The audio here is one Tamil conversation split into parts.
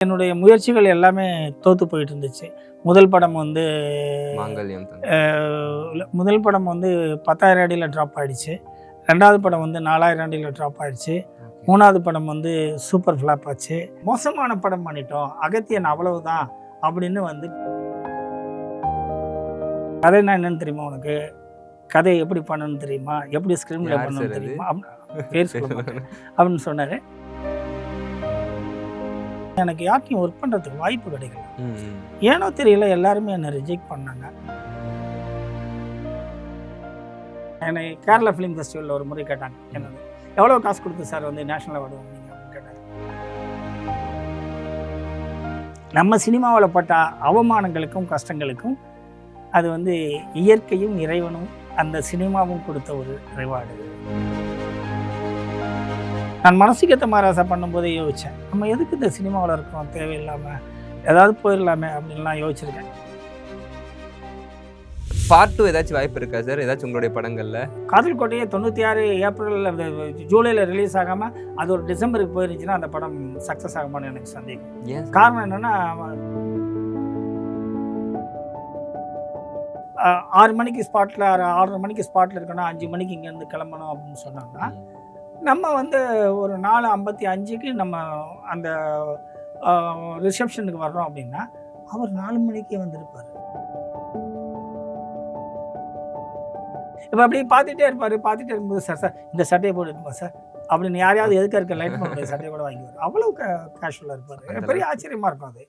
என்னுடைய முயற்சிகள் எல்லாமே தோற்று போயிட்டு இருந்துச்சு. முதல் படம் வந்து மாங்கல்யம் முதல் படம் வந்து 10,000 அடியில் ட்ராப் ஆகிடுச்சு. 2வது படம் வந்து 4,000 அடியில் ட்ராப் ஆகிடுச்சு. 3வது படம் வந்து சூப்பர் ஃப்ளாப் ஆச்சு. மோசமான படம் பண்ணிட்டோம், அகத்தியன் அவ்வளவுதான் அப்படின்னு வந்து. கதைன்னா என்னன்னு தெரியுமா உனக்கு? கதையை எப்படி பண்ணணும்னு தெரியுமா? எப்படி ஸ்க்ரீன்ல பண்ணணும்னு தெரியுமா? பேர் சொல்ல மாட்டேன் அப்படின்னு சொன்னார். எனக்கு யார்ட்டையும் ஒர்க் பண்ணுறதுக்கு வாய்ப்பு கிடைக்கல. ஏனோ தெரியல, எல்லாருமே என்னை ரிஜெக்ட் பண்ணாங்க. என்னை கேரளா ஃபிலிம் ஃபெஸ்டிவலில் ஒரு முறை கேட்டாங்க, என்னது எவ்வளோ காசு கொடுத்து சார் வந்து நேஷனல் அவார்டு வாங்குனீங்க அப்படின்னு கேட்டாங்க. நம்ம சினிமாவில் பட்ட அவமானங்களுக்கும் கஷ்டங்களுக்கும் அது வந்து இயற்கையும் இறைவனும் அந்த சினிமாவும் கொடுத்த ஒரு ரிவார்டு. நான் மனசுக்கேற்ற மாராசா பண்ணும்போதே யோசித்தேன், நம்ம எதுக்கு இந்த சினிமாவில் இருக்கோம், தேவையில்லாமல் ஏதாவது போயிடலாமே அப்படின்லாம் யோசிச்சிருக்கேன். பார்ட் 2 ஏதாச்சும் வாய்ப்பு இருக்கா சார்? ஏதாச்சும் உங்களுடைய படங்களில்? காதல் கோட்டையே 96 ஏப்ரலில் ஜூலையில் ரிலீஸ் ஆகாமல் அது ஒரு டிசம்பருக்கு போயிருந்துச்சுன்னா அந்த படம் சக்ஸஸ் ஆகுமான்னு எனக்கு சந்தேகம். காரணம் என்னென்னா, 6 மணிக்கு ஸ்பாட்டில் 6:30 மணிக்கு ஸ்பாட்டில் இருக்கணும், 5 மணிக்கு இங்கேருந்து கிளம்பணும் அப்படின்னு சொன்னாங்கன்னா, நம்ம வந்து ஒரு 4:55க்கு நம்ம அந்த ரிசப்ஷனுக்கு வர்றோம் அப்படின்னா அவர் 4 மணிக்கே வந்திருப்பார். இப்போ அப்படியே பார்த்துட்டே இருப்பார். பார்த்துட்டே இருக்கும்போது, சார் சார் இந்த சட்டையை போட்டுருப்பா சார் அப்படின்னு யாரையாவது எதுக்க இருக்க லைட் பண்ணுற சட்டையை கூட வாங்கிடுவார். அவ்வளோ கேஷுவலாக இருப்பார். பெரிய ஆச்சரியமாக இருக்கும் அது.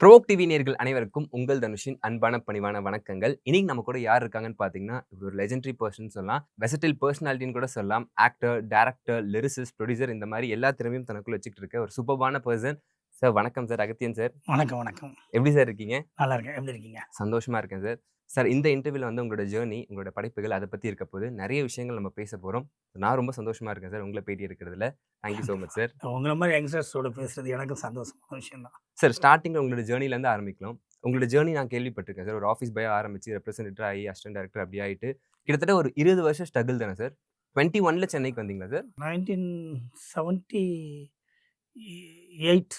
ப்ரோவோக் டிவி நேயர்கள் அனைவருக்கும் உங்கள் தனுஷின் அன்பான பணிவான வணக்கங்கள். இன்னைக்கு நம்ம கூட யார் இருக்காங்கன்னு பார்த்தீங்கன்னா, ஒரு லெஜெண்டரி பர்சன் சொல்லலாம், வெசட்டில் பர்சனாலிட்டின்னு கூட சொல்லலாம். ஆக்டர், டைரக்டர், லிரிசிஸ்ட், ப்ரொடியூசர், இந்த மாதிரி எல்லா திறமையும் தனக்குள்ள வச்சுக்கிட்டு இருக்க ஒரு சூப்பர்பான பர்சன். சார் வணக்கம் சார், அகத்தியன் சார். வணக்கம் வணக்கம். எப்படி சார் இருக்கீங்க? நல்லா இருக்கேன். எப்படி இருக்கீங்க? சந்தோஷமா இருக்கேன் சார். சார், இந்த இன்டர்வியூவில் வந்து உங்களோட ஜேர்னி, உங்களோட படைப்புகள் அதை பற்றி இருக்க போது நிறைய விஷயங்கள் நம்ம பேச போகிறோம். நான் ரொம்ப சந்தோஷமா இருக்கேன் சார் உங்களை பேட்டி எடுக்கிறதுல. Thank you so much sir. உங்களை மாதிரி யங்ஸ்டர்ஸோட பேசுறது எனக்கு சந்தோஷமான விஷயம் தான் சார். ஸ்டார்டிங்கில் உங்களோட ஜேர்னிலேருந்து ஆரம்பிக்கலாம். உங்களோட ஜேர்னி நான் கேள்விப்பட்டிருக்கேன் சார். ஒரு ஆஃபீஸ் பாயாக ஆரம்பிச்சு ரெப்ரசன்டேட்டர் ஆகி அசிஸ்டன்ட் டைரக்டர் அப்படி ஆகிட்டு கிட்டத்தட்ட ஒரு 20 வருஷம் ஸ்ட்ரகிள் தானே சார்? 21ல் சென்னைக்கு வந்தீங்களா சார்? 1978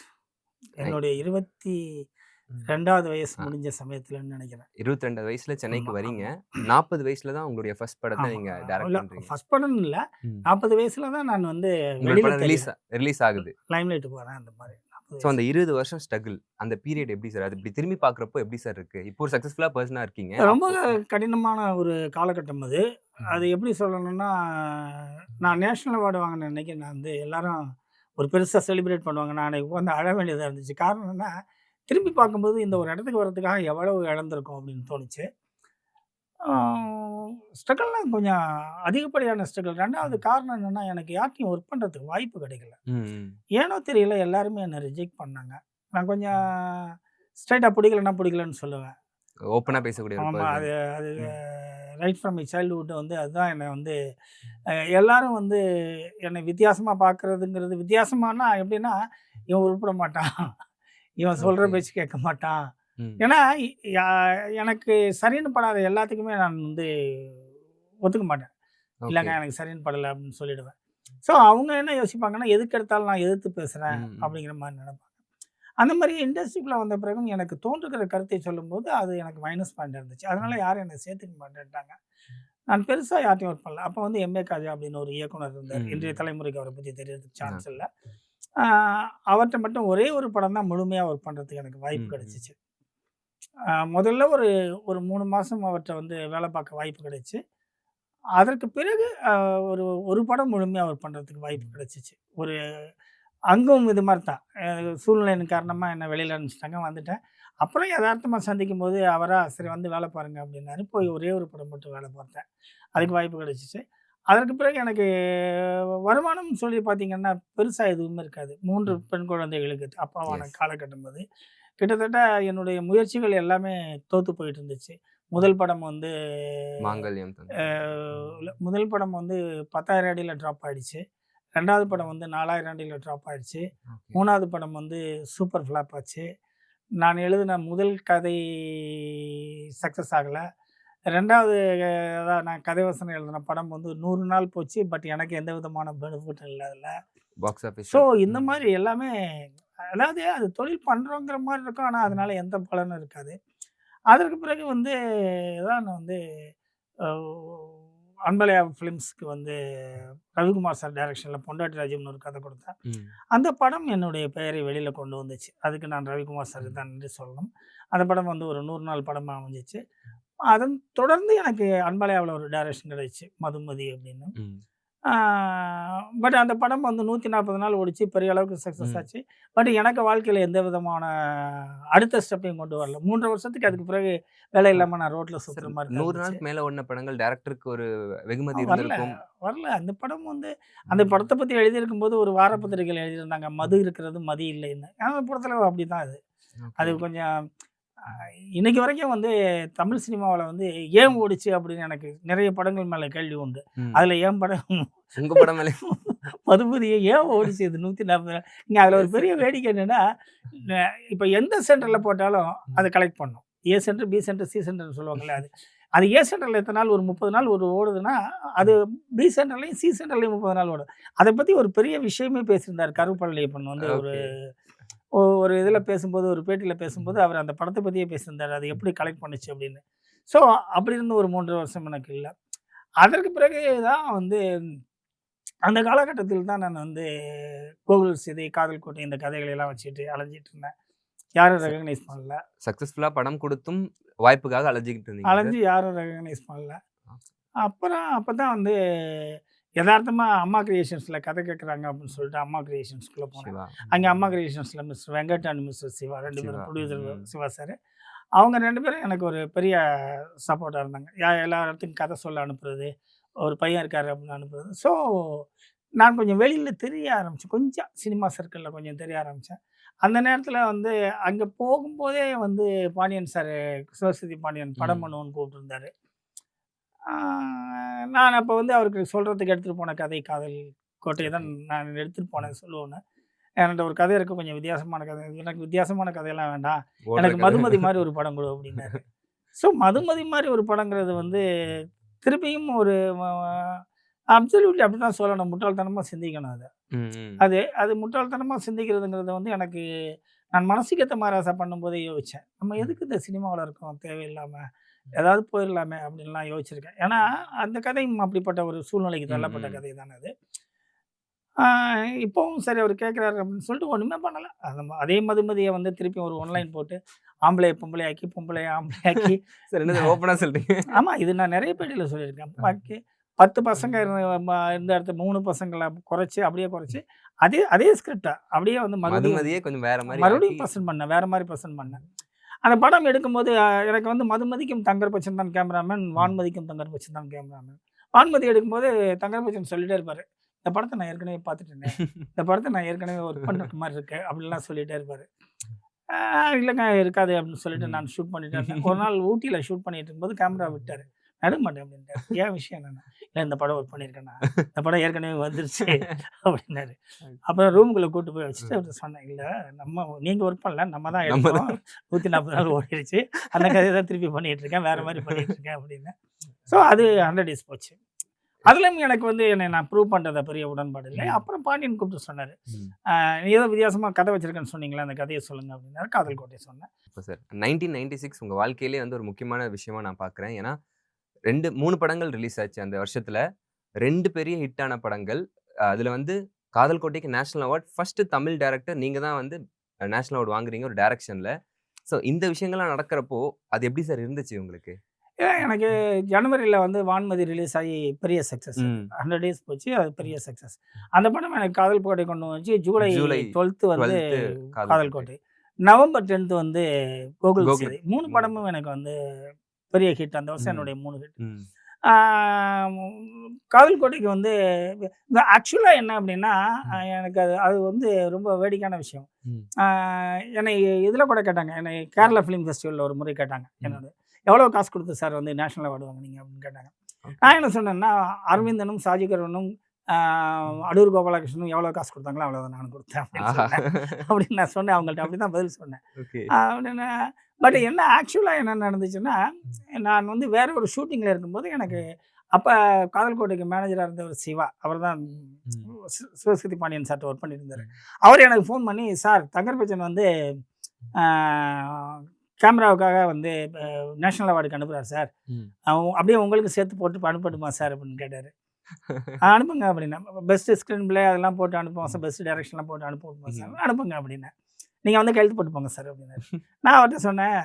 என்னுடைய 22வது வயசு முடிஞ்ச சமயத்துலன்னு நினைக்கிறேன். 22 வயசுல சென்னைக்கு வரீங்க. 40 வயசுல தான் உங்களுடைய ஃபர்ஸ்ட் படத்தை நீங்க டைரக்ட் பண்றீங்க. ஃபர்ஸ்ட் படம் இல்ல, 40 வயசுல தான் நான் வந்து ரிலீஸ் ஆகுது, லைம்லைட் போறேன் அந்த மாதிரி. ஸோ அந்த 20 வருஷம் ஸ்ட்ரகிள், அந்த பீரியட் எப்படி சார்? அது இப்படி திரும்பி பார்க்குறப்போ எப்படி சார் இருக்கு? இப்போ ஒரு சக்ஸஸ்ஃபுல்லாக பர்சனாக இருக்கீங்க. ரொம்ப கடினமான ஒரு காலகட்டம் அது. அது எப்படி சொல்லணும்னா, நான் நேஷனல் அவார்டு வாங்கின அன்னைக்கு நான் வந்து எல்லாரும் ஒரு பெருசாக செலிப்ரேட் பண்ணுவாங்க. நான் அன்றைக்கி வந்து அழ வேண்டியதாக இருந்துச்சு. காரணம் என்னன்னா, திரும்பி பார்க்கும்போது இந்த ஒரு இடத்துக்கு வர்றதுக்காக எவ்வளவு இழந்திருக்கும் அப்படின்னு தோணுச்சு. ஸ்ட்ரகிள்லாம் கொஞ்சம் அதிகப்படியான ஸ்ட்ரகிள். 2வது காரணம் என்னென்னா, எனக்கு யார்ட்டையும் ஒர்க் பண்ணுறதுக்கு வாய்ப்பு கிடைக்கல. ஏனோ தெரியல, எல்லாருமே என்னை ரிஜெக்ட் பண்ணாங்க. நான் கொஞ்சம் ஸ்ட்ரைட்டாக பிடிக்கலன்னு சொல்லுவேன். ஓப்பனாக பேசக்கூடிய. ஆமாம், அது அது ரைட் ஃப்ரம் மை சைல்டுஹுட் வந்து அதுதான் என்னை வந்து எல்லாரும் வந்து என்னை வித்தியாசமாக பார்க்குறதுங்கிறது. வித்தியாசமானா எப்படின்னா, இவன் உருப்பிட மாட்டான், இவன் சொல்கிற பேச்சு கேட்க மாட்டான். ஏன்னா எனக்கு சரின்னு படாத எல்லாத்துக்குமே நான் வந்து ஒத்துக்க மாட்டேன். இல்லைங்க எனக்கு சரின்னு படலை அப்படின்னு சொல்லிடுவேன். ஸோ அவங்க என்ன யோசிப்பாங்கன்னா, எதுக்கு எடுத்தாலும் நான் எதிர்த்து பேசுகிறேன் அப்படிங்கிற மாதிரி நினைப்பாங்க. அந்த மாதிரி இண்டஸ்ட்ரிக்குள்ளே வந்த பிறகும் எனக்கு தோன்றுகிற கருத்தை சொல்லும்போது அது எனக்கு மைனஸ் பாயிண்ட் இருந்துச்சு. அதனால யாரும் என்னை சேர்த்துக்க மாட்டேன்ட்டாங்க. நான் பெருசாக யார்ட்டையும் ஒர்க் பண்ணல. அப்போ வந்து எம்ஏ காஜா அப்படின்னு ஒரு இயக்குனர் இருந்தார். இன்றைய தலைமுறைக்கு அவரை பற்றி தெரியறதுக்கு சான்ஸ் இல்லை. அவர்கிட்ட மட்டும் ஒரே ஒரு படம் தான் முழுமையாக ஒர்க் பண்ணுறதுக்கு எனக்கு வாய்ப்பு கிடைச்சிச்சு. முதல்ல ஒரு 3 மாதம் அவர்கிட்ட வந்து வேலை பார்க்க வாய்ப்பு கிடைச்சி. அதற்கு பிறகு ஒரு படம் முழுமையாக ஒர்க் பண்ணுறதுக்கு வாய்ப்பு கிடைச்சிச்சு. ஒரு அங்கும் இது மாதிரி தான், சூழ்நிலையின் காரணமாக என்னை வெளியில் அனுப்பிச்சிட்டாங்க, வந்துட்டேன். அப்புறம் யதார்த்தமாக சந்திக்கும் போது அவராக சரி வந்து வேலை பாருங்கள் அப்படின்னாரு. போய் ஒரே ஒரு படம் மட்டும் வேலை பார்த்தேன். அதுக்கு வாய்ப்பு கிடைச்சிச்சு. அதற்கு பிறகு எனக்கு வருமானம் சொல்லி பார்த்தீங்கன்னா பெருசாக எதுவுமே இருக்காது. 3 பெண் குழந்தைகளுக்கு அப்பாவான காலகட்டம் அது. கிட்டத்தட்ட என்னுடைய முயற்சிகள் எல்லாமே தோற்று போயிட்டு இருந்துச்சு. முதல் படம் வந்து மாங்கல்யம். முதல் படம் வந்து 10,000 அடியில் ட்ராப் ஆகிடுச்சு. 2வது படம் வந்து 4,000 அடியில் ட்ராப் ஆகிடுச்சு. 3வது படம் வந்து சூப்பர் ஃப்ளாப் ஆச்சு. நான் எழுதின முதல் கதை சக்ஸஸ் ஆகலை. 2வது அதான் நான் கதை வசனம் எழுதின படம் வந்து 100 நாள் போச்சு. பட் எனக்கு எந்த விதமான பெனிஃபிட்டும் இல்ல அதில. Box office. ஸோ இந்த மாரி எல்லாமே அதாவது அது தொழில் பண்றோங்கிற மாரி இருக்கும். ஆனா அதனால எந்த பலனும் இருக்காது. அதற்கு பிறகு வந்து தான் நான் வந்து அ அன்பலையா ஃபிலிம்ஸ்க்கு வந்து ரவிக்குமார் சார் டைரக்ஷன்ல பொண்டாட்டி ராஜ்யம்னு ஒரு கதை கொடுத்தேன். ம். அந்த படம் என்னுடைய பெயரை வெளியில கொண்டு வந்துச்சு. அதுக்கு நான் ரவிக்குமார் சாருக்கு தான் நன்றி சொல்லணும். அந்த படம் வந்து ஒரு 100 நாள் படமா அமைஞ்சிச்சு. அதன் தொடர்ந்து எனக்கு அன்பலையாவுல ஒரு டைரக்ஷன் கிடைச்சு. மதுமதி அப்படின்னு. ம். ஆ பட் அந்த படம் வந்து 140 நாள் ஓடிச்சு. பெரிய அளவுக்கு சக்சஸ் ம். ஆச்சு. பட் எனக்கு வாழ்க்கையில எந்த விதமான அடுத்த ஸ்டெப்பையும் கொண்டு வரல. 3 வருஷத்துக்கு அதுக்கு பிறகு வேலை ஆ. இல்லாம நான் ரோட்ல சார் சுத்துற மாரி தான் 100 இருந்துச்சு. நாளுக்கு மேல ஓடுன படங்கள் டைரக்டருக்கு ஒரு வெகுமதி வரல, இருந்திருக்கும். வரல. அந்த படம் வந்து அந்த படத்த பத்தி எழுதியிருக்கும்போது ஒரு வார பத்திரிகையில எழுதியிருந்தாங்க. மது இருக்கிறது மதி இல்லைன்னு. அந்த படத்துல அப்படிதான் அது. அது ஓகே. கொஞ்சம் இன்னைக்கு வரைக்கும் வந்து தமிழ் சினிமாவுல வந்து ஏன் ஓடுச்சு அப்படின்னு எனக்கு நிறைய படங்கள் மேல கேள்வி உண்டு. ம். அதுல என் படம் உங்க படம் மேல மதுமதிய ஏன் ஓடுச்சு இது 140 இங்க அதுல ஒரு பெரிய வேடிக்கை என்னன்னா, இப்ப எந்த சென்டர்ல போட்டாலும் அத கலெக்ட் பண்ணும். A centre, B centre, C சென்டர்ன்னு சொல்லுவாங்கல்ல அது. அது ஏ சென்டர்ல எத்தன நாள் ஒரு 30 நாள் ஒரு ஓடுதுன்னா, அது பி சென்டர்லயும், சி சென்டர்லயும் 30 நாள் ஓடும். அத பத்தி ஒரு பெரிய விஷயமே பேசியிருந்தாரு கருப்பழனியப்பன் வந்து ஒரு ஓகே. ஒரு இதில பேசும்போது, ஒரு பேட்டியில பேசும்போது, அவர் அந்த படத்த பத்தியே பேசியிருந்தாரு. அது எப்படி கலெக்ட் பண்ணுச்சு அப்படின்னு. ஸோ அப்படி இருந்த ஒரு 3 வருஷம் எனக்கு இல்ல. அதற்கு பிறகு தான் வந்து அந்த காலகட்டத்தில் தான் நான் வந்து கோகுல் சிதை, காதல் கோட்டை இந்த கதைகளை எல்லாம் வச்சுட்டு அலைஞ்சிட்டு இருந்தேன். யாரும் ச ரெகக்னைஸ் பண்ணல. சக்சஸ்ஃபுல்லா படம் குடுத்தும் வாய்ப்புக்காக அலைஞ்சுகிட்டு இருந்தீங்க சார். அலைஞ்சு யாரும் ரெகக்னைஸ் பண்ணல. அப்புறம் அப்பதான் வந்து எதார்த்தமா அம்மா கிரியேஷன்ஸ்ல கதை கேட்குறாங்க அப்படின்னு சொல்லிட்டு அம்மா கிரியேஷன்ஸ்குள்ள போனேன். சிவா. அங்க அம்மா கிரியேஷன்ஸ்ல mister Venkat and mister Siva 2 Siva. பேரும் ப்ரொடியூசர் ம். சிவா சார். அவங்க 2 பேரும் எனக்கு ஒரு பெரிய சப்போர்ட்டா இருந்தாங்க. எல்லா இடத்துக்கும் கதை சொல்ல அனுப்புறது, ஒரு பையன் இருக்காரு அப்படின்னு அனுப்புறது. ஸோ நான் கொஞ்சம் வெளியில தெரிய ஆரம்பிச்சேன். கொஞ்சம் சினிமா சர்க்கிள்ல கொஞ்சம் தெரிய ஆரம்பிச்சேன். அந்த நேரத்தில வந்து அங்க போகும்போதே வந்து பாண்டியன் சார் சிவசக்தி பாண்டியன் படம் ம். பண்ணுவோன்னு கூப்பிட்டுருந்தாரு. ஆ நான் அப்ப வந்து அவருக்கு சொல்றதுக்கு எடுத்துட்டு போன கதை காதல் கோட்டையை தான் ஓகே. நான் எடுத்துட்டு போனேன் சொல்லுவேன்னு. என்கிட்ட ஒரு கதை இருக்கு கொஞ்சம் வித்தியாசமான கதை. எனக்கு வித்தியாசமான கதையெல்லாம் வேண்டாம். ஓடுற எனக்கு கதை. மதுமதி மாரி ஒரு படம் குடு அப்டின்னாரு. ஸோ மதுமதி மாரி ஒரு படங்கிறது வந்து திருப்பியும் ஒரு அப்சல்யூட்லி அப்படிதான் சொல்லணும். முட்டாள்தனமா சிந்திக்கணும் அத. ம். ம். அது முட்டாள்தனமா சிந்திக்கிறதுங்கிறது வந்து எனக்கு நான் மனசுக்கு ஏத்த மாரி ஆசை பண்ணும்போதே யோசிச்சேன். நம்ம ம். எதுக்கு இந்த சினிமாவுல இருக்கோம் தேவையில்லாம? ஏதாவது போயிரலாமே அப்படின்லாம் யோசிச்சிருக்கேன். ஏன்னா, அந்த கதையும் அப்படிப்பட்ட ஒரு சூழ்நிலைக்கு ம். தள்ளப்பட்ட ம். கதை தானே அது. ஆ இப்பவும் சரி அவரு கேட்குறாரு அப்படின்னு சொல்லிட்டு ஒண்ணுமே பண்ணல. அதே மதுமதிய வந்து திருப்பி ஒரு ஒன்லைன் போட்டு ஆம்பளைய பொம்பளையாக்கி, பொம்பளைய ஆம்பளையாக்கி சார் என்னது ஓப்பனா சொல்றீங்க? ஆமா இது நான் நெறைய பேட்டியில சொல்லியிருக்கேன். பாக்கி 10 பசங்க இருந்த இடத்துல 3 பசங்கள குறைச்சு, அப்படியே குறைச்சு அதே அதே ஸ்கிரிப்ட்ட அப்படியே வந்து மறுபடியும் மதுமதியே கொஞ்சம் வேற மாரி ஆக்கி. மறுபடியும் பிரசன்ட் பண்ணேன். வேற மாரி பிரசன்ட் பண்ணேன். அந்த படம் எடுக்கும்போது எனக்கு வந்து மதுமதிக்கும் தங்கர் பச்சன் தான் கேமராமேன், ம். வான்மதிக்கும் தங்கர் பச்சன் தான் கேமராமேன். வான்மதி எடுக்கும்போது தங்கர் பச்சன் சொல்லிட்டே இருப்பாரு. இந்த படத்த நான் ஏற்கனவே பார்த்துட்டேனே. இந்த படத்த நான் ஏற்கனவே ஒர்க் பண்ற மாரி இருக்கு. அப்படிலாம் சொல்லிட்டே இருப்பாரு. ஆ இல்லங்க இருக்காது அப்படின்னு சொல்லிட்டு ம். நான் ஷூட் பண்ணிட்டே இருந்தேன். ஒரு நாள் ஊட்டியில ஷூட் பண்ணிட்டு இருக்கும்போது கேமரா விட்டாரு. நான் எடுக்க மாட்டேன் அப்படின்ட்டாரு. ஏன் விஷயம் என்னன்னா, இல்ல இந்த படம் ஒர்க் பண்ணியிருக்கேனா. இந்த படம் ஏற்கனவே வந்துருச்சு அப்படின்னாரு. அப்புறம் ரூமுக்குள்ள கூட்டு போய் வச்சுட்டு ம். அவர்ட்ட சொன்னேன். இல்ல நீங்க ஒர்க் பண்ணல. நம்ம தான் நம்ம எடுத்தோம். தான். 140 நாள் ஓடிடுச்சு. அந்த கதைய தான் திருப்பி பண்ணிட்டு இருக்கேன். வேற மாரி பண்ணிட்டு இருக்கேன் அப்படின்னு. ஸோ அது 100 டேஸ் போச்சு. அதிலும் எனக்கு வந்து என்னை நான் ப்ரூவ் பண்றதுல பெரிய உடன்பாடு இல்லை. ம். அப்புறம் பாண்டியன் கூப்பிட்டு சொன்னாரு. ம். நீ ஏதோ வித்தியாசமா கதை வச்சிருக்கேன்னு சொன்னீங்களே, அந்த கதைய சொல்லுங்க அப்படின்னாரு. காதல் கோட்டை சொன்னேன். இப்ப சார் 1996 உங்க வாழ்க்கையிலேயே வந்து ஒரு முக்கியமான விஷயமா நான் பார்க்குறேன். ஏன்னா 3 படங்கள் ரிலீஸ் ஆச்சு அந்த வருஷத்துல. 2 பெரிய ஹிட்டான படங்கள். அதுல வந்து காதல் கோட்டைக்கு national award. First Tamil director நீங்க தான் வந்து நேஷனல் அவார்ட் வாங்குறீங்க ஒரு டைரக்ஷன்ல. ஸோ இந்த விஷயங்கள்லாம் நடக்கிறப்போ, அது எப்படி சார் இருந்துச்சு உங்களுக்கு? எனக்கு ஜனவரியில வந்து வான்மதி ரிலீஸ் ஆகி பெரிய சக்சஸ் அது. ம். 100 டேஸ் போச்சு. அது பெரிய சக்சஸ். அந்த படம் எனக்கு காதல் கோட்டை கொண்டு வந்துச்சு. ஜூலை ஜூலை 12 வந்து 12 காதல் கோட்டை. நவம்பர் 10 வந்து கோகுல் கோகுல். சிதை. 3 ம். படமும் எனக்கு வந்து பெரிய ஹிட். அந்த வருஷம் ம். என்னுடைய 3 ஹிட். ம். ஆ காதல் கோட்டைக்கு வந்து ஆக்சுவலா என்ன அப்டின்னா, ம். எனக்கு அது அது வந்து ரொம்ப வேடிக்கையான விஷயம். ம். ஆ என்னை இதில கூட கேட்டாங்க. என்னை கேரளா ஃபிலிம் ஃபெஸ்டிவல்ல ஒரு முறை கேட்டாங்க. ம். என்னோட எவ்வளோ காசு குடுத்து சார் வந்து நேஷனல் அவார்டு வாங்குனீங்க அப்படின்னு கேட்டாங்க. ஓகே. நான் என்ன சொன்னேன்னா, அரவிந்தனும், ஷாஜிகரனும், ஆ ம். அடூர் கோபாலகிருஷ்ணனும் எவ்வளோ காசு குடுத்தாங்களோ அவ்வளோதான் நானும் குடுத்தேன் அப்படின்னு ஆஹா! சொன்னேன். அப்படின்னு நான் சொன்னேன். அவங்கள்ட்ட அப்படி தான் பதில் சொன்னேன். ஓகே. அப்படின்னு பட் என்ன ஆக்சுவலாக என்ன நடந்துச்சுன்னா, நான் வந்து வேற ஒரு ஷூட்டிங்கில் இருக்கும்போது எனக்கு அப்போ காதல் கோட்டைக்கு மேனேஜராக இருந்தவர் சிவா. அவர் தான் சிவசக்தி பாண்டியன் சார்ட்ட ஒர்க் பண்ணிட்டு இருந்தார். அவர் எனக்கு ஃபோன் பண்ணி, சார் தங்கர் பச்சன் வந்து கேமராவுக்காக வந்து நேஷனல் அவார்டுக்கு அனுப்புகிறார் சார், அப்படியே உங்களுக்கு சேர்த்து போட்டு அனுப்பட்டுமா சார் அப்படின்னு கேட்டார். அனுப்புங்க அப்படின்னா, பெஸ்ட் ஸ்க்ரீன் பிளே அதெல்லாம் போட்டு அனுப்புவோம் சார், பெஸ்ட் டைரக்ஷன்லாம் போட்டு அனுப்புவோம் சார், அனுப்புங்க அப்படின்னேன். நீங்கள் வந்து கையெழுத்து போட்டு போங்க சார் அப்படின்னாரு. நான் அவர்கிட்ட சொன்னேன்,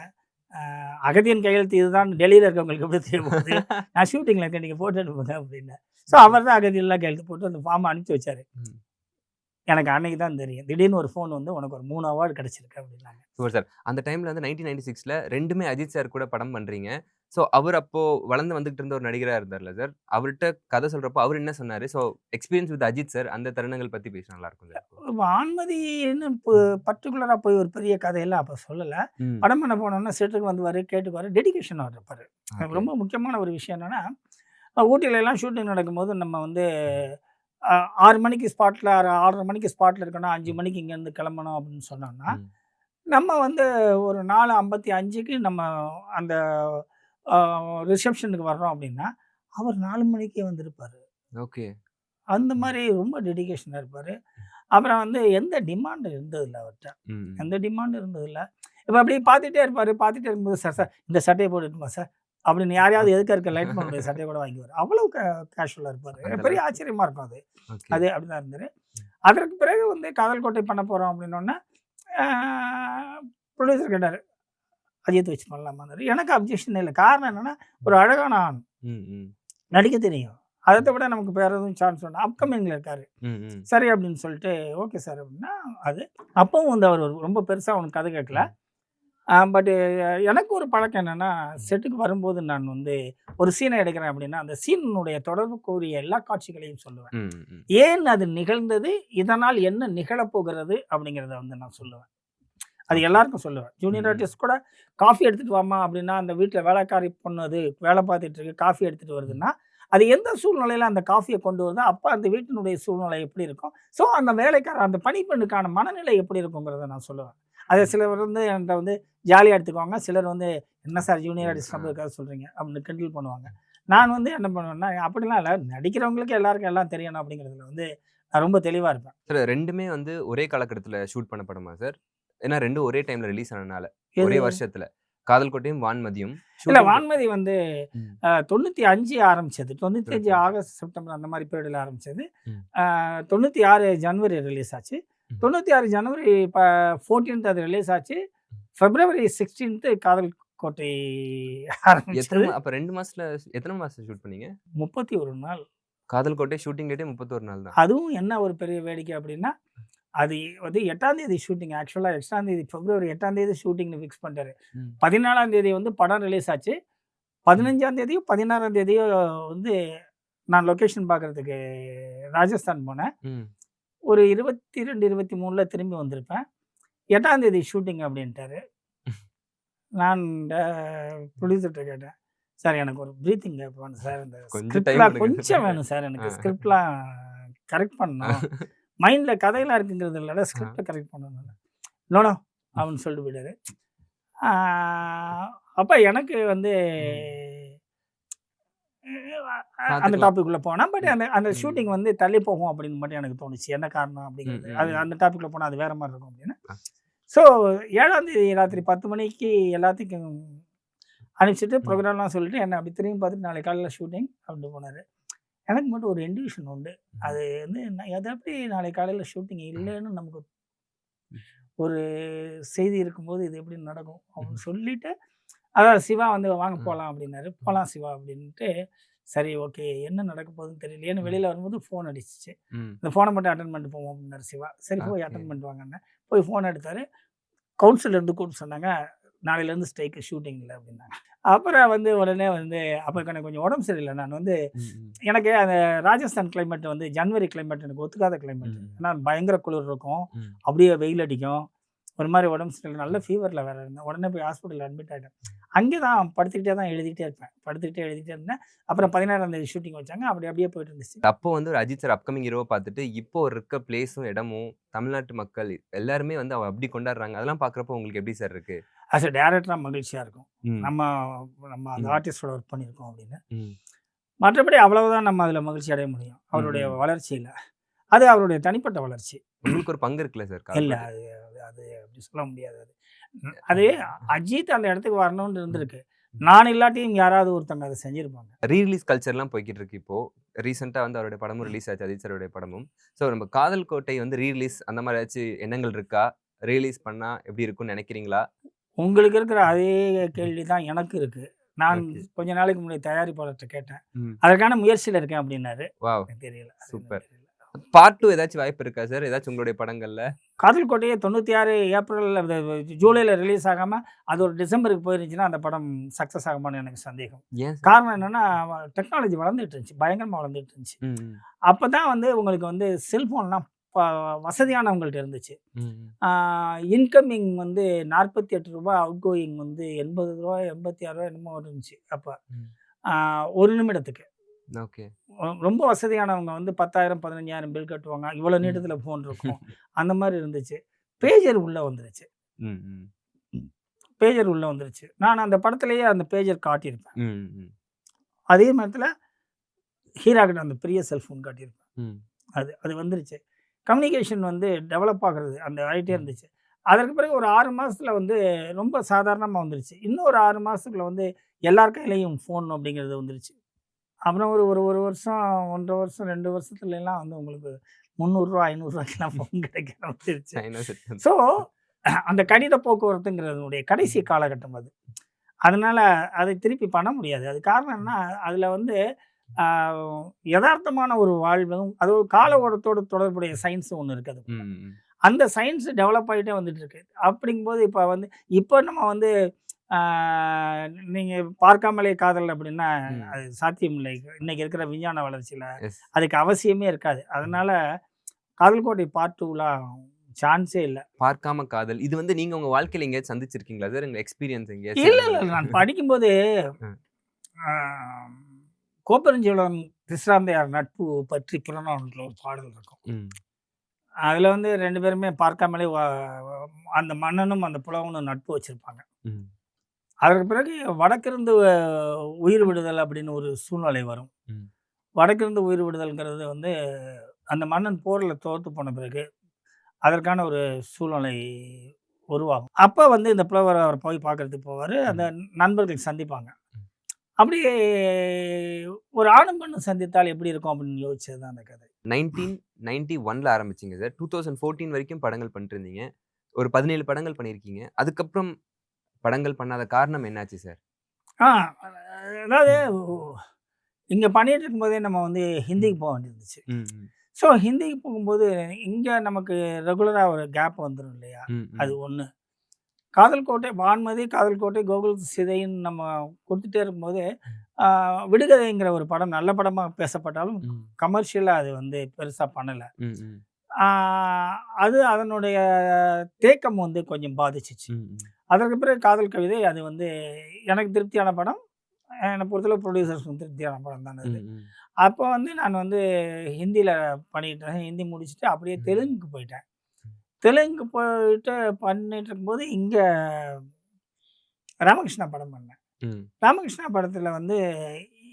அகதியன் கையெழுத்து இதுதான் டெல்லியில் இருக்கவங்களுக்கு எப்படி தெரிய போகுது, நான் ஷூட்டிங்கில் இருக்கேன், நீங்கள் போட்டு அனுப்புங்க அப்படின்னேன். ஸோ அவர் தான் அகதியெல்லாம் கையெழுத்து போட்டு அந்த ஃபார்மை அனுப்பிச்சி வச்சார். எனக்கு அன்னைக்கு தான் தெரியும், திடீர்னு ஒரு ஃபோன் வந்து உனக்கு ஒரு 3 அவார்டு கிடச்சிருக்கு அப்படின்னாங்க. Super sir. அந்த டைமில் வந்து 1996ல் 2மே அஜித் சார் கூட படம் பண்ணுறீங்க. ஸோ அவர் அப்போ வளர்ந்து வந்துகிட்டு இருந்த ஒரு நடிகராக இருந்தார்ல சார், அவர்கிட்ட கதை சொல்கிறப்போ அவர் என்ன சொன்னார்? So experience with Ajith sir அந்த தருணங்கள் பற்றி பேசினா நல்லா இருக்கும் சார். வான்மதின்னு பர்டிகுலராக போய் ஒரு பெரிய கதையெல்லாம் அப்போ சொல்லலை. படம் பண்ண போனோன்னா செட்டுக்கு வந்துவார், கேட்டுக்குவார், டெடிகேஷன் அவர் இருப்பார். எனக்கு ரொம்ப முக்கியமான ஒரு விஷயம் என்னென்னா, ஊட்டியிலலாம் ஷூட்டிங் நடக்கும்போது நம்ம வந்து 6 மணிக்கு ஸ்பாட்டில் 6:30 மணிக்கு ஸ்பாட்டில் இருக்கணும், 5 மணிக்கு இங்கேருந்து கிளம்பணும் அப்படின்னு சொன்னோம்னா, நம்ம வந்து ஒரு 4:55க்கு நம்ம அந்த ரிசப்ஷனுக்கு வர்றோம் அப்படின்னா, அவர் 4 மணிக்கே வந்திருப்பார். ஓகே. அந்த மாதிரி ரொம்ப டெடிகேஷனாக இருப்பார். அப்புறம் வந்து எந்த டிமாண்டு இருந்ததில்லை அவர்கிட்ட, எந்த டிமாண்டும் இருந்ததில்ல. இப்போ அப்படியே பார்த்துட்டே இருப்பார். பார்த்துட்டே இருக்கும்போது, சார் சார் இந்த சட்டையை போட்டுட்டுமா சார் அப்படின்னு யாரையாவது எதுக்க இருக்க லைட் பண்ணுற சட்டையை கூட வாங்கிக்குவார். அவ்வளோ கேஷுவலாக இருப்பார். பெரிய ஆச்சரியமாக இருக்கும் அது. அது அப்படி தான் இருந்தார். அதற்கு பிறகு வந்து காதல் கோட்டை பண்ண போகிறோம் அப்படின்னோடனே ப்ரொடியூசர் கேட்டார், அஜித் வச்சு பண்ணலாமான்னாரு. எனக்கு அப்ஜெக்ஷன் இல்லை. காரணம் என்னென்னா, ஒரு அழகான ஆண், நடிக்க தெரியும், அதை விட நமக்கு வேறு எதுவும் சான்ஸ் வேணும், அப்கமிங்கில் இருக்கார், சரி அப்படின்னு சொல்லிட்டு ஓகே சார் அப்படின்னா. அது அப்பவும் வந்து அவர் ரொம்ப பெருசாக அவனுக்கு கதை கேட்கல. பட்டு எனக்கு ஒரு பழக்கம் என்னென்னா, செட்டுக்கு வரும்போது நான் வந்து ஒரு சீனை எடுக்கிறேன் அப்படின்னா, அந்த சீனுடைய தொடர்புக்குரிய எல்லா காட்சிகளையும் சொல்லுவேன். ஏன் அது நிகழ்ந்தது, இதனால் என்ன நிகழப்போகிறது அப்படிங்கிறத வந்து நான் சொல்லுவேன். அது எல்லாருக்கும் சொல்லுவேன். ஜூனியர் ஆர்டிஸ்ட் கூட காஃபி எடுத்துகிட்டு வாமா அப்படின்னா, அந்த வீட்டில் வேலைக்காரி பொண்ணு அது வேலை பார்த்துட்டு இருக்கு, காஃபி எடுத்துகிட்டு வருதுன்னா, அது எந்த சூழ்நிலையில் அந்த காஃபியை கொண்டு வருதோ அப்போ அந்த வீட்டினுடைய சூழ்நிலை எப்படி இருக்கும், ஸோ அந்த வேலைக்கார அந்த பணிப்பெண்ணுக்கான மனநிலை எப்படி இருக்குங்கிறத நான் சொல்லுவேன். அதை சிலர் வந்து என்கிட்ட வந்து ஜாலியாக எடுத்துக்குவாங்க, சிலர் வந்து என்ன சார் ஜூனியர் ஆர்டிஸ்ட் நம்மளுக்காக சொல்கிறீங்க அப்படின்னு கிண்டல் பண்ணுவாங்க. நான் வந்து என்ன பண்ணுவேன்னா, அப்படிலாம் இல்லை, நடிக்கிறவங்களுக்கு எல்லாருக்கும் எல்லாம் தெரியணும் அப்படிங்கிறதுல வந்து நான் ரொம்ப தெளிவாக இருப்பேன். சார் 2மே வந்து ஒரே காலகட்டத்தில் ஷூட் பண்ண படமா சார்? ஏன்னா 2 ஒரே டைமில் ரிலீஸ் ஆனதுனால ஒரே வருஷத்தில் காதல் கோட்டையும் வான்மதியும். இல்லை, வான்மதி வந்து 95 ஆரம்பிச்சது, 95 ஆகஸ்ட் செப்டம்பர் அந்த மாதிரி பீரியடில் ஆரம்பிச்சது. 96 ஜனவரி ரிலீஸ் ஆச்சு. 96 ஜனவரி 14th அது ரிலீஸ் ஆச்சு. February 16th காதல் கோட்டை ஆரம்பிச்சது. அப்போ 2 மாசத்துல எத்தனை மாசம் ஷூட் பண்ணீங்க? 31 நாள். காதல் கோட்டை ஷூட்டிங் டேட்டே 31 நாள் தான். அதுவும் என்ன ஒரு பெரிய வேடிக்கை அப்படின்னா, அது வந்து 8ஆம் தேதி ஷூட்டிங். ஆக்சுவலாக 8ஆம் தேதி February 8ஆம் தேதி ஷூட்டிங்னு ஃபிக்ஸ் பண்ணிட்டாரு. 14ஆம் தேதி வந்து படம் ரிலீஸ் ஆச்சு. 15ஆம் தேதியும் 16ஆம் தேதியும் வந்து நான் லொக்கேஷன் பார்க்குறதுக்கு ராஜஸ்தான் போனேன். ஒரு 22, 23 திரும்பி வந்திருப்பேன். 8ஆம் தேதி ஷூட்டிங் அப்படின்ட்டாரு. நான் ப்ரொடியூசர்கிட்ட கேட்டேன், சார் எனக்கு ஒரு ப்ரீத்திங் கேப் வேணும் சார், இந்த ஸ்கிரிப்ட்லாம் கொஞ்சம் வேணும் சார், எனக்கு ஸ்கிரிப்ட்லாம் கரெக்ட் பண்ணணும், மைண்டில் கதையெல்லாம் இருக்குங்கிறது இல்லை, ஸ்கிரிப்டை கரெக்ட் பண்ணணும். நோனோ அப்படின்னு சொல்லிட்டு போயிட்டாரு. அப்போ எனக்கு வந்து அந்த டாபிக் உள்ள போனேன். பட் அந்த ஷூட்டிங் வந்து தள்ளி போகும் அப்படின்னு மட்டும் எனக்கு தோணுச்சு. என்ன காரணம் அப்படிங்கிறது, அது அந்த டாபிக்ல போனால் அது வேற மாதிரி இருக்கும் அப்படின்னு. ஸோ 7ஆம் தேதி ராத்திரி 10 மணிக்கு எல்லாத்துக்கும் அனுப்பிச்சிட்டு ப்ரோக்ராம்லாம் சொல்லிட்டு என்னை அப்படி திரும்பி பார்த்துட்டு நாளைக்கு காலையில் ஷூட்டிங் அப்படின்னு போனார். எனக்கு மட்டும் ஒரு இன்ட்யூஷன் உண்டு. அது வந்து எது எப்படி நாளைக்கு காலையில் ஷூட்டிங் இல்லைன்னு நமக்கு ஒரு செய்தி இருக்கும்போது இது எப்படி நடக்கும் அப்படின்னு சொல்லிட்டு, அதான் சிவா வந்து வாங்க போகலாம் அப்படின்னாரு. போகலாம் சிவா அப்படின்ட்டு, சரி ஓகே என்ன நடக்க போகுதுன்னு தெரியலையேன்னு வெளியில் வரும்போது ஃபோன் அடிச்சிச்சு. இந்த ஃபோனை மட்டும் அட்டன் பண்ணிட்டு போவோம் அப்படின்னாரு சிவா. சரி போய் அட்டன் பண்ணிட்டு வாங்கன்னு போய் ஃபோன் எடுத்தார். கவுன்சிலேருந்து கூப்பிட்டு சொன்னாங்க, நாளையிலேருந்து ஸ்ட்ரைக்கு, ஷூட்டிங் இல்லை அப்படின்னாங்க. அப்புறம் வந்து உடனே வந்து அப்போ எனக்கு கொஞ்சம் உடம்பு சரியில்லை. நான் வந்து எனக்கு அந்த ராஜஸ்தான் கிளைமேட் வந்து ஜனவரி கிளைமேட் எனக்கு ஒத்துக்காத கிளைமேட். ஏன்னா பயங்கர குளிர் இருக்கும், அப்படியே வெயில் அடிக்கும், ஒரு மாதிரி உடம்பு சரியில்லை, நல்ல ஃபீவரில் வேறு இருந்தேன். உடனே போய் ஹாஸ்பிட்டலில் அட்மிட் ஆகிட்டேன். அங்கே தான் படுத்துக்கிட்டே தான் எழுதிக்கிட்டே இருப்பேன், படுத்துக்கிட்டே எழுதிட்டே இருந்தேன். அப்புறம் 16ஆம் தேதி ஷூட்டிங் வச்சாங்க, அப்படியே போயிட்டு இருந்துச்சு. அப்போ வந்து ஒரு அஜித் சார் அப்கமிங் ஹீரோவை பார்த்துட்டு இப்போ இருக்க பிளேஸும் இடமும் தமிழ்நாட்டு மக்கள் எல்லாருமே வந்து அவ அப்படி கொண்டாடுறாங்க. அதெல்லாம் பார்க்குறப்போ உங்களுக்கு எப்படி சார் இருக்கு? ஆஸ் எ டேரக்டராக மகிழ்ச்சியாக இருக்கும். ம். நம்ம நம்ம அந்த ம். ஆர்டிஸ்டோட ஒர்க் பண்ணியிருக்கோம் அப்படின்னு. ம். மற்றபடி அவ்வளவுதான் நம்ம அதில் மகிழ்ச்சி அடைய முடியும் அவருடைய ம். வளர்ச்சியில். அது அவருடைய தனிப்பட்ட வளர்ச்சி. உங்களுக்கு ஒரு பங்கு இருக்குல்ல சார் இல்லை, காதல் அது அது அப்படி சொல்ல முடியாது. அது அஜித் அந்த இடத்துக்கு வரணும்னு இருந்திருக்கு. நான் இல்லாட்டியும் யாராவது ஒருத்தங்க அதை செஞ்சிருப்பாங்க. ரீரிலீஸ் கல்ச்சர்லாம் போய்க்கிட்டு இருக்கு இப்போ. ரீசெண்டா வந்து அவருடைய படமும் ரிலீஸ் ஆச்சு. அஜித் சாருடைய படமும். ஸோ நம்ம காதல் கோட்டை வந்து ரீரிலீஸ் அந்த மாதிரி ஏதாச்சும் எண்ணங்கள் இருக்கா? ரிலீஸ் பண்ணா எப்படி இருக்கும்னு நினைக்கிறீங்களா? உங்களுக்கு இருக்கிற அதே கேள்வி தான் எனக்கு இருக்கு. நான் ஓகே. கொஞ்ச நாளைக்கு முன்னாடி தயாரிப்பாளர்கிட்ட கேட்டேன். ம். அதற்கான முயற்சியில் இருக்கேன் அப்படின்னாரு. வாவ்! எனக்கு தெரியல. அது சூப்பர். எனக்கு தெரியல. பார்ட் 2 ஏதாச்சும் வாய்ப்பு இருக்கா சார்? ஏதாச்சும் உங்களுடைய படங்கள்ல? காதல் கோட்டையே 96 ஏப்ரல் ஜூலைல ரிலீஸ் ஆகாம அது ஒரு டிசம்பருக்கு போயிருந்துச்சுன்னா அந்த படம் சக்ஸஸ் ஆகுமான்னு எனக்கு சந்தேகம். ஏன் சார்? காரணம் என்னன்னா டெக்னாலஜி வளர்ந்துட்டு இருந்துச்சு. பயங்கரமா வளர்ந்துட்டு இருந்துச்சு. ம். ம். அப்பதான் வந்து உங்களுக்கு வந்து செல்ஃபோன்லாம் வசதியானவங்கள்ட்ட இருந்துச்சு. ம். இன்கமிங் வந்து ரூ. 48 அவுட் கோயிங் வந்து ரூ. 80 ரூ. 86 என்னமோ இருந்துச்சு அப்ப. ம். 1 நிமிடத்துக்கு. ஓகே. ரொம்ப வசதியானவங்க வந்து 10,000 15,000 பில் கட்டுவாங்க. இவ்வளோ ம். நீளத்துல ஃபோன் இருக்கும். அந்த மாரி இருந்துச்சு. பேஜர் உள்ள வந்துருச்சு. ம். ம். பேஜர் உள்ள வந்துருச்சு. நான் அந்த படத்திலேயே அந்த பேஜர் காட்டியிருப்பேன். ம். ம். அதே நேரத்துல ஹீரா கிட்ட அந்த பெரிய செல்ஃபோன் காட்டியிருப்பேன். ம். அது வந்துருச்சு. கம்யூனிகேஷன் வந்து டெவலப் ஆகுறது அந்த ஆயிட்டே ம். இருந்துச்சு. அதற்கு பிறகு ஒரு 6 மாசத்துல வந்து ரொம்ப சாதாரணமா வந்துருச்சு. இன்னும் ஒரு 6 மாசத்துக்குள்ள வந்து எல்லார் கையிலயும் ஃபோன் அப்படிங்கிறது வந்துருச்சு. அப்புறம் ஒரு வருஷம், 1 1/2 வருஷம், 2 வருஷத்துலலாம் வந்து உங்களுக்கு ரூ. 300 ரூ. 500க்கெல்லாம் ஃபோன் கிடைக்க ஆரம்பிச்சிருச்சு. I know sir. ஸோ அந்த கடித போக்குவரத்துங்கிறதுனுடைய கடைசி காலகட்டம் அது. அதனால அதை திருப்பி பண்ண முடியாது. அது காரணம் என்ன, அதில வந்து ஆ எதார்த்தமான ஒரு வாழ்வும், அது ஒரு கால ஓட்டத்தோடு தொடர்புடைய சயின்ஸும் ஒண்ணு இருக்கு அதுக்குள்ள. ம். ம். அந்த சயின்ஸ் டெவலப் ஆயிட்டே வந்துட்டு இருக்கு. அப்படிங்கும்போது இப்ப நம்ம வந்து ஆ நீங்க பார்க்காமலே காதல் அப்படின்னா, ம். அது சாத்தியமில்லை. இன்னைக்கு இருக்கிற விஞ்ஞான வளர்ச்சியில எஸ். அதுக்கு அவசியமே இருக்காது. அதனால காதல் கோட்டை பார்ட் 2லாம் சான்ஸே இல்ல. பார்க்காம காதல். இது வந்து நீங்க உங்க வாழ்க்கையில எங்கேயாச்சும் சந்திச்சிருக்கீங்களா சார்? உங்க எக்ஸ்பீரியன்ஸ் எங்கேயாச்சும் இல்ல நடந்திருக்கா? நான் படிக்கும்போது ம். ஆ கோப்பெருஞ்சோழன் பிசிராந்தையார் நட்பு பற்றி புறநானூற்றுல ஒரு பாடல் இருக்கும். ம். அதுல வந்து 2 பேருமே பார்க்காமலே அந்த மன்னனும், அந்த புலவனும் நட்பு வச்சிருப்பாங்க. ம். அதற்கு பிறகு வடக்கிருந்து உயிர் விடுதல் அப்படின்னு ஒரு சூழ்நிலை வரும். ம். வடக்கிருந்து உயிர் விடுதல்ங்கிறது வந்து அந்த மன்னன் போர்ல தோத்து போன பிறகு அதற்கான ஒரு சூழ்நிலை உருவாகும். அப்ப வந்து இந்த புலவர் அவர போய் பார்க்கறதுக்கு போவாரு. அந்த ம். நண்பர்கள் சந்திப்பாங்க. ம். அப்படியே ஒரு ஆணும் பெண்ணும் சந்தித்தால் எப்படி இருக்கும் அப்படின்னு யோசிச்சது தான் அந்த கதை. 1991ல ஆரம்பிச்சீங்க சார். 2014 வரைக்கும் படங்கள் பண்ணிட்டு இருந்தீங்க. ஒரு 17 படங்கள் பண்ணியிருக்கீங்க. அதுக்கப்புறம் படங்கள் பண்ணாத காரணம் என்னாச்சு சார்? ஆ அதாவது இங்க பண்ணிட்டு இருக்கும்போதே நம்ம வந்து ஹிந்திக்கு போ வேண்டியிருந்துச்சு. ம். ம். ஸோ ஹிந்திக்கு போகும்போது இங்க நமக்கு ரெகுலரா ஒரு கேப் வந்துரும் இல்லையா? ம். அது ம். 1. காதல் கோட்டை, வான்மதி, காதல் கோட்டை, கோகுல் சிதைன்னு நம்ம குடுத்துட்டே இருக்கும்போது, ஆ விடுகதைங்கிற ஒரு படம் நல்ல படமா பேசப்பட்டாலும், ம். கமர்ஷியலா அது வந்து பெருசா பண்ணல. ம். ம். ஆ அது அதனுடைய தேக்கம் வந்து கொஞ்சம் பாதிச்சுச்சு. ம். ம். அதற்கு பிறகு காதல் கவிதை அது வந்து எனக்கு திருப்தியான படம். என்ன பொறுத்தளவு ப்ரொடியூசர்ஸ்க்கும் திருப்தியான படம் தான அது. ம். ம். அப்போ வந்து நான் வந்து ஹிந்தியில பண்ணிட்டேன். ஹிந்தி முடிச்சுட்டு அப்படியே ம். தெலுங்குக்கு போயிட்டேன். தெலுங்கு போயிட்டு பண்ணிட்டு இருக்கும்போது, இங்க ராமகிருஷ்ணா படம் பண்ணேன். ம். ராமகிருஷ்ணா படத்துல வந்து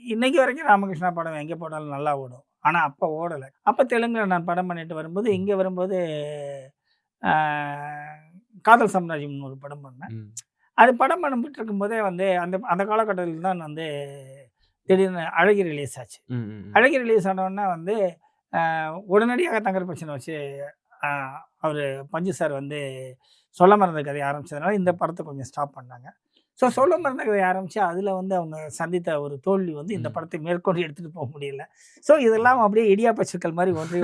இன்னைக்கு வரைக்கும் ராமகிருஷ்ணா படம் எங்கே போட்டாலும் நல்லா ஓடும். ஆனா அப்ப ஓடல. அப்ப தெலுங்குல நான் படம் பண்ணிட்டு வரும்போது, இங்க வரும்போது ஆ காதல் சாம்ராஜ்யம்னு ஒரு படம் பண்ணேன். ம். அது படம் பண்ணிட்டு இருக்கும்போதே வந்து அந்த அந்த காலகட்டத்தில தான் வந்து திடீர்னு அழகி ரிலீஸ் ஆச்சு. ம். ம். அழகி ரிலீஸ் ஆனோனே வந்து உடனடியாக தங்கர் பச்சனை வச்சு அ அவரு பஞ்சு சார் வந்து சொல்ல மறந்த கதைய ஆரம்பிச்சதுனால, இந்த படத்த கொஞ்சம் ஸ்டாப் பண்ணாங்க. ஸோ சொல்ல மறந்த கதைய ஆரம்பிச்சு, அதில வந்து அவங்க சந்தித்த ஒரு தோல்வி வந்து இந்த ம். படத்தை மேற்கொண்டு எடுத்துட்டு போக முடியல. ஸோ இதெல்லாம் அப்படியே இடியாப்ப சிக்கல் மாரி ஒன்றை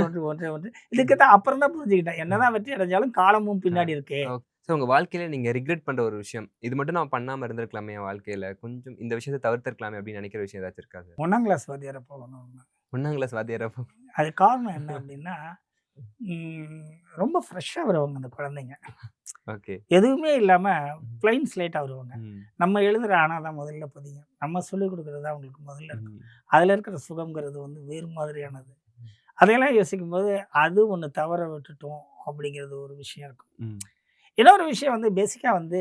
ஒன்று இதுக்கு தான் அப்புறம் தான் புரிஞ்சுக்கிட்டேன். என்னதான் வெற்றி அடைஞ்சாலும் காலமும் பின்னாடி இருக்கு. ஸோ உங்க வாழ்க்கையில நீங்க ரிக்ரெட் பண்ற ஒரு விஷயம். இது மட்டும் நான் பண்ணாம இருந்திருக்கலாமே என் வாழ்க்கையில. கொஞ்சம் இந்த விஷயத்த தவிர்த்திருக்கலாமே அப்படின்னு நினைக்கிற விஷயம் ஏதாச்சும் இருக்கா சார்? 1ஆம் கிளாஸ் வாத்தியாரா போகணும்னு. 1ஆம் கிளாஸ் வாத்தியாரா? அது காரணம் என்ன அப்படின்னா, ரொம்ப ஃப்ரெஷ்ஷா வருவாங்க அந்த குழந்தைங்க. ஓகே. எதுவுமே இல்லாம ம். பிளைன் ஸ்லேட்டா வருவாங்க. ம். நம்ம எழுதுற ஆனா தான் முதல்ல பதியும். நம்ம சொல்லிக் குடுக்குறது தான் அவங்களுக்கு முதல்ல இருக்கும். ம். அதுல இருக்கிற சுகம்ங்கிறது வந்து வேறு மாதிரியானது. அதையெல்லாம் யோசிக்கும்போது, அது ஒண்ணு தவற விட்டுட்டோம் அப்படிங்கிறது ஒரு விஷயம் இருக்கும். ம். இன்னொரு விஷயம் வந்து பேசிக்கா வந்து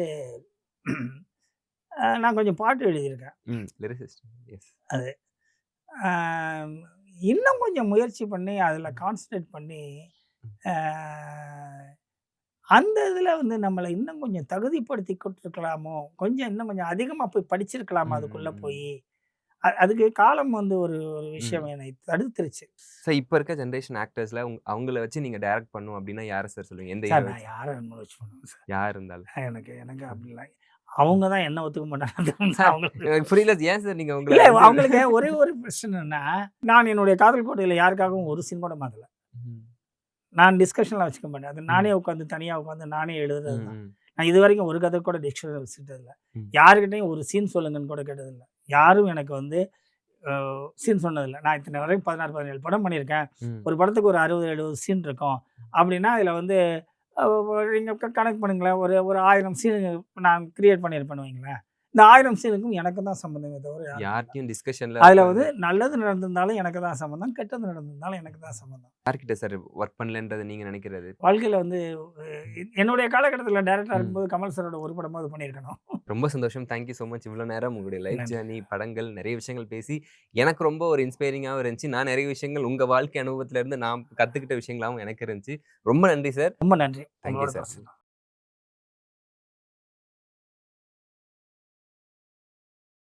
நான் கொஞ்சம் பாட்டு எழுதியிருக்கேன். லிரிசிஸ்ட். எஸ். அது ஆ, இன்னும் கொஞ்சம் முயற்சி பண்ணி அதில் கான்சன்ட்ரேட் பண்ணி ஆ, அந்த இதில் வந்து நம்மளை இன்னும் கொஞ்சம் தகுதிப்படுத்தி கொடுத்துருக்கலாமோ, கொஞ்சம் இன்னும் கொஞ்சம் அதிகமாக போய் படிச்சிருக்கலாமா அதுக்குள்ளே போய். அதுக்கு காலம் வந்து ஒரு ஒரு விஷயம் என்னை தடுத்துருச்சு. சார் இப்போ இருக்க ஜென்ரேஷன் ஆக்டர்ஸ்ல அவங்கள வச்சு நீங்க டைரக்ட் பண்ணும் அப்படின்னா யாரை சார் சொல்லுவீங்க? எந்த சார் ஹீரோ? நான் யாரை வச்சு பண்ணுவேன் சார். யார் இருந்தாலும். எனக்கு எனக்கு அப்படிலாம் அவங்க தான் என்ன ஒத்துக்க மாட்டாங்க. சார் அவங்களுக்கு எனக்கு புரியல. ஏன் சார் நீங்க உங்களை இல்லை வந்து அவங்களுக்கு ஒரே ஒரு பிரச்சனைன்னா, நான் என்னுடைய காதல் கோட்டையில் யாருக்காகவும் ஒரு சீன் கூட மாற்றல. ம், நான் டிஸ்கஷன்லாம் வச்சுக்க மாட்டேன். அது ம், நானே உட்காந்து தனியா உட்காந்து நானே எழுதுறது ம், தான். ம், நான் இதுவரைக்கும் ஒரு கதை கூட டிக்ஷனரி வச்சுட்டதில்ல. ம். யாருக்கிட்டயும் ஒரு சீன் சொல்லுங்கன்னு கூட கேட்டதில்ல. யாரும் எனக்கு வந்து சீன் சொன்னதில்ல. நான் இத்தனை வரைக்கும் 16, 17 படம் பண்ணியிருக்கேன். ம். ஒரு படத்துக்கு ஒரு 60, 70 சீன் இருக்கும். அப்படின்னா அதில வந்து நீங்க கணக்கு பண்ணுங்களேன். ஒரு ஒரு 1000 சீன் நான் கிரியேட் பண்ணியிருப்பேன்னு வைங்களேன். இந்த 1000 சீனுக்கும் எனக்கு தான் சம்மந்தமே தவிர யாருக்கும் இல்ல. யார்கிட்டயும் டிஸ்கஷன்ல அதில உட்காந்து வந்து நல்லது நடந்திருந்தாலும் எனக்கு தான் சம்மந்தம். கெட்டது நடந்திருந்தாலும் எனக்கு தான் சம்மந்தம். யார்கிட்ட சார் ஒர்க் பண்ணலன்றது நீங்க நினைக்கிறது? வாழ்க்கையில வந்து என்னுடைய காலகட்டத்தில டைரக்டரா ம். இருக்கும்போது கமல் சாரோட ஒரு படமாவது பண்ணியிருக்கணும். ரொம்ப சந்தோஷம். Thank you so much. இவ்வளோ நேரம் உங்களுடைய லைஃப் நன்றி. ஜர்னி, படங்கள் நிறைய விஷயங்கள் பேசி எனக்கு ரொம்ப ஒரு இன்ஸ்பைரிங்காவும் இருந்துச்சு. நான் நிறைய விஷயங்கள் உங்க வாழ்க்கை அனுபவத்திலேருந்து நான் கத்துக்கிட்ட விஷயங்களாவும் எனக்கு இருந்துச்சு. ரொம்ப நன்றி சார். ரொம்ப நன்றி. தேங்க் யூ உங்களோட சார். பேசலாம்.